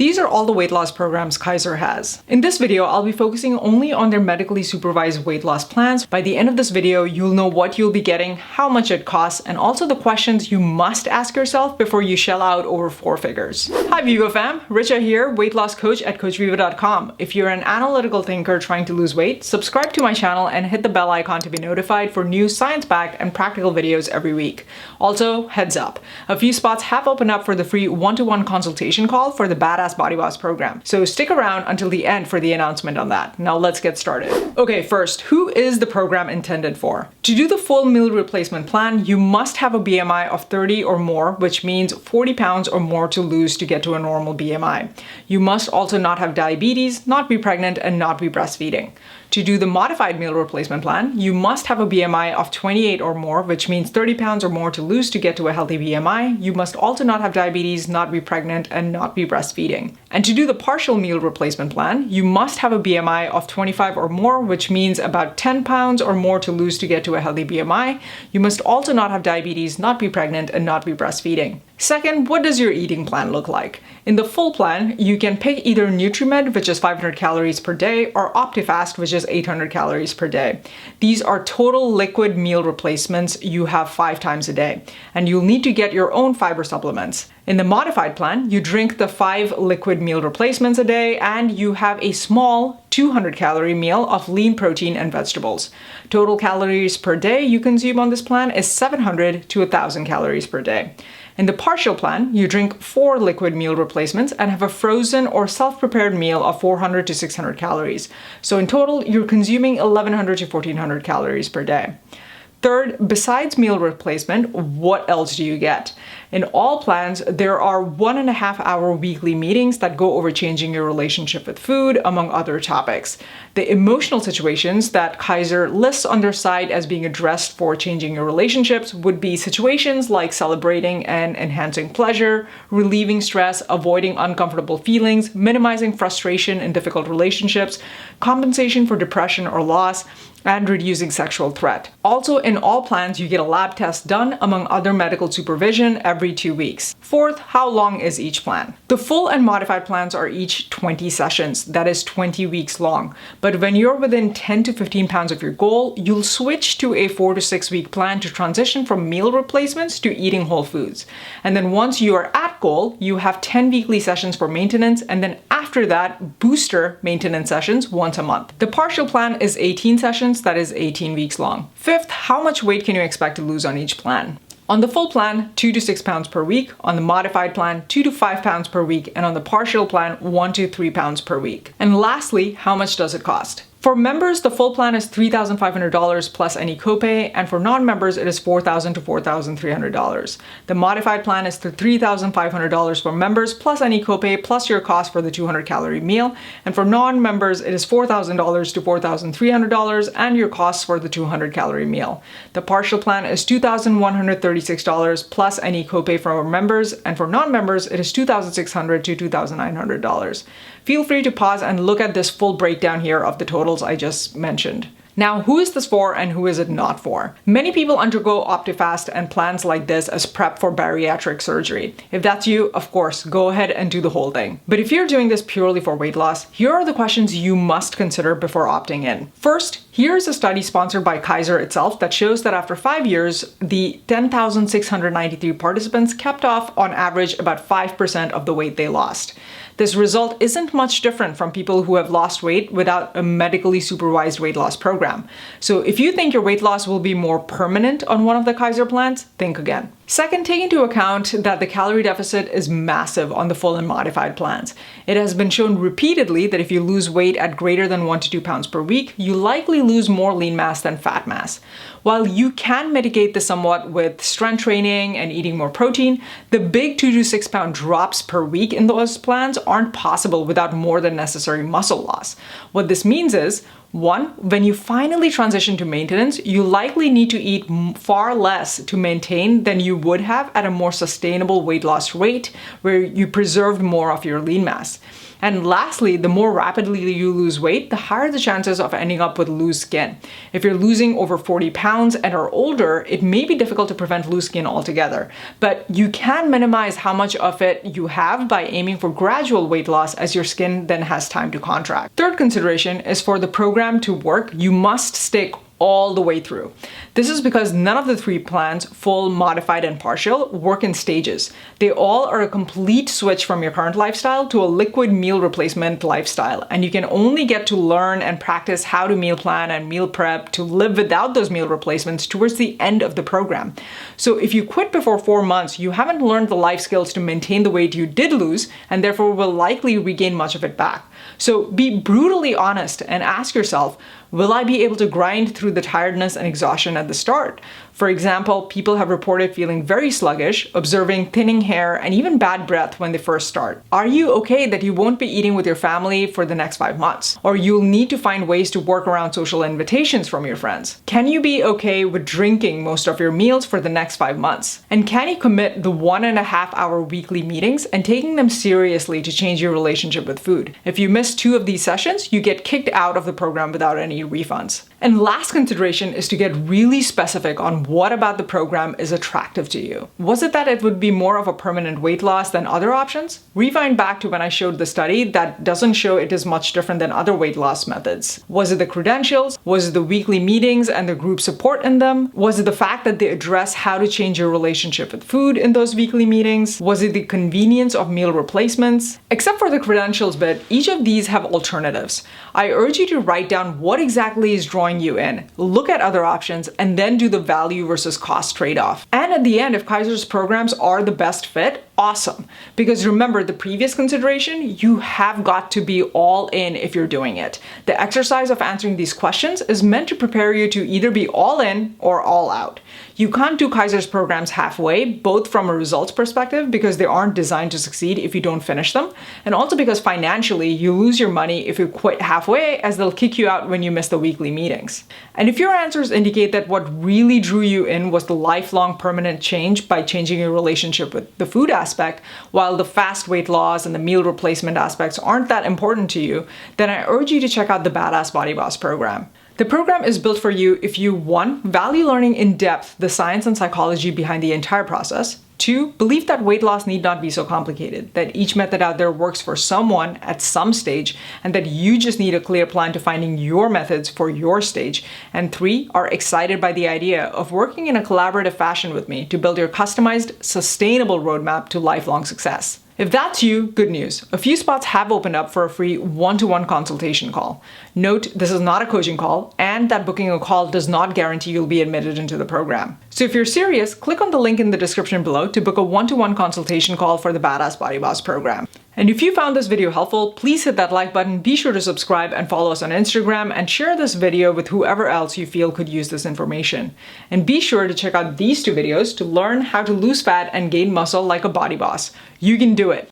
These are all the weight loss programs Kaiser has. In this video, I'll be focusing only on their medically supervised weight loss plans. By the end of this video, you'll know what you'll be getting, how much it costs, and also the questions you must ask yourself before you shell out over 4 figures. Hi Viva fam, Richa here, weight loss coach at coachviva.com. If you're an analytical thinker trying to lose weight, subscribe to my channel and hit the bell icon to be notified for new science-backed and practical videos every week. Also, heads up, a few spots have opened up for the free one-to-one consultation call for the Badass Body Loss program. So stick around until the end for the announcement on that. Now let's get started. Okay, first, who is the program intended for? To do the full meal replacement plan, you must have a BMI of 30 or more, which means 40 pounds or more to lose to get to a normal BMI. You must also not have diabetes, not be pregnant, and not be breastfeeding. To do the modified meal replacement plan, you must have a BMI of 28 or more, which means 30 pounds or more to lose to get to a healthy BMI. You must also not have diabetes, not be pregnant, and not be breastfeeding. And to do the partial meal replacement plan, you must have a BMI of 25 or more, which means about 10 pounds or more to lose to get to a healthy BMI. You must also not have diabetes, not be pregnant, and not be breastfeeding. Second, what does your eating plan look like? In the full plan, you can pick either NutriMed, which is 500 calories per day, or optifast, which is 800 calories per day. These are total liquid meal replacements you have 5 times a day, and you'll need to get your own fiber supplements. In the modified plan, you drink the 5 liquid meal replacements a day, and you have a small 200 calorie meal of lean protein and vegetables. Total calories per day you consume on this plan is 700 to 1,000 calories per day. In the partial plan, you drink 4 liquid meal replacements and have a frozen or self-prepared meal of 400 to 600 calories. So in total, you're consuming 1,100 to 1,400 calories per day. Third, besides meal replacement, what else do you get? In all plans, there are 1.5-hour weekly meetings that go over changing your relationship with food, among other topics. The emotional situations that Kaiser lists on their site as being addressed for changing your relationships would be situations like celebrating and enhancing pleasure, relieving stress, avoiding uncomfortable feelings, minimizing frustration in difficult relationships, compensation for depression or loss, and reducing sexual threat. Also, in all plans, you get a lab test done among other medical supervision every 2 weeks. Fourth, how long is each plan? The full and modified plans are each 20 sessions, that is 20 weeks long. But when you're within 10 to 15 pounds of your goal, you'll switch to a 4 to 6 week plan to transition from meal replacements to eating whole foods. And then once you are at goal, you have 10 weekly sessions for maintenance, and then after that, booster maintenance sessions once a month. The partial plan is 18 sessions, that is 18 weeks long. Fifth, how much weight can you expect to lose on each plan? On the full plan, 2 to 6 pounds per week. On the modified plan, 2 to 5 pounds per week. And on the partial plan, 1 to 3 pounds per week. And lastly, how much does it cost? For members, the full plan is $3,500 plus any copay, and for non-members, it is $4,000 to $4,300. The modified plan is $3,500 for members plus any copay plus your cost for the 200 calorie meal, and for non-members, it is $4,000 to $4,300 and your costs for the 200 calorie meal. The partial plan is $2,136 plus any copay for members, and for non-members, it is $2,600 to $2,900. Feel free to pause and look at this full breakdown here of the totals I just mentioned. Now, who is this for and who is it not for? Many people undergo optifast and plans like this as prep for bariatric surgery. If that's you, of course, go ahead and do the whole thing. But if you're doing this purely for weight loss, here are the questions you must consider before opting in. First, here's a study sponsored by Kaiser itself that shows that after 5 years, the 10,693 participants kept off on average about 5% of the weight they lost. This result isn't much different from people who have lost weight without a medically supervised weight loss program. So if you think your weight loss will be more permanent on one of the Kaiser plans, think again. Second, take into account that the calorie deficit is massive on the full and modified plans. It has been shown repeatedly that if you lose weight at greater than 1 to 2 pounds per week, you likely lose more lean mass than fat mass. While you can mitigate this somewhat with strength training and eating more protein, the big 2 to 6 pound drops per week in those plans aren't possible without more than necessary muscle loss. What this means is, One, when you finally transition to maintenance, you likely need to eat far less to maintain than you would have at a more sustainable weight loss rate where you preserved more of your lean mass. And lastly, the more rapidly you lose weight, the higher the chances of ending up with loose skin. If you're losing over 40 pounds and are older, it may be difficult to prevent loose skin altogether, but you can minimize how much of it you have by aiming for gradual weight loss as your skin then has time to contract. Third consideration is for the program to work, you must stick all the way through. This is because none of the 3 plans, full, modified, and partial, work in stages. They all are a complete switch from your current lifestyle to a liquid meal replacement lifestyle, and you can only get to learn and practice how to meal plan and meal prep to live without those meal replacements towards the end of the program. So if you quit before 4 months, you haven't learned the life skills to maintain the weight you did lose, and therefore will likely regain much of it back. So be brutally honest and ask yourself, will I be able to grind through the tiredness and exhaustion at the start? For example, people have reported feeling very sluggish, observing thinning hair, and even bad breath when they first start. Are you okay that you won't be eating with your family for the next 5 months? Or you'll need to find ways to work around social invitations from your friends? Can you be okay with drinking most of your meals for the next 5 months? And can you commit the 1.5-hour weekly meetings and taking them seriously to change your relationship with food? If you miss 2 of these sessions, you get kicked out of the program without any refunds. And last consideration is to get really specific on what about the program is attractive to you. Was it that it would be more of a permanent weight loss than other options? Rewind back to when I showed the study that doesn't show it is much different than other weight loss methods. Was it the credentials? Was it the weekly meetings and the group support in them? Was it the fact that they address how to change your relationship with food in those weekly meetings? Was it the convenience of meal replacements? Except for the credentials bit, each of these have alternatives. I urge you to write down what exactly is drawing you in, look at other options, and then do the value versus cost trade-off. And at the end, if Kaiser's programs are the best fit, awesome. Because remember the previous consideration, you have got to be all in if you're doing it. The exercise of answering these questions is meant to prepare you to either be all in or all out. You can't do Kaiser's programs halfway, both from a results perspective because they aren't designed to succeed if you don't finish them, and also because financially you lose your money if you quit halfway, as they'll kick you out when you miss the weekly meetings. And if your answers indicate that what really drew you in was the lifelong permanent change by changing your relationship with the food aspect, while the fast weight loss and the meal replacement aspects aren't that important to you, then I urge you to check out the Badass Body Boss program. The program is built for you if you 1. Value learning in depth the science and psychology behind the entire process, 2. Believe that weight loss need not be so complicated, that each method out there works for someone at some stage, and that you just need a clear plan to finding your methods for your stage, and 3. Are excited by the idea of working in a collaborative fashion with me to build your customized, sustainable roadmap to lifelong success. If that's you, good news. A few spots have opened up for a free one-to-one consultation call. Note, this is not a coaching call, and that booking a call does not guarantee you'll be admitted into the program. So if you're serious, click on the link in the description below to book a one-to-one consultation call for the Badass Body Boss program. And if you found this video helpful, please hit that like button, be sure to subscribe and follow us on Instagram, and share this video with whoever else you feel could use this information. And be sure to check out these 2 videos to learn how to lose fat and gain muscle like a body boss. You can do it.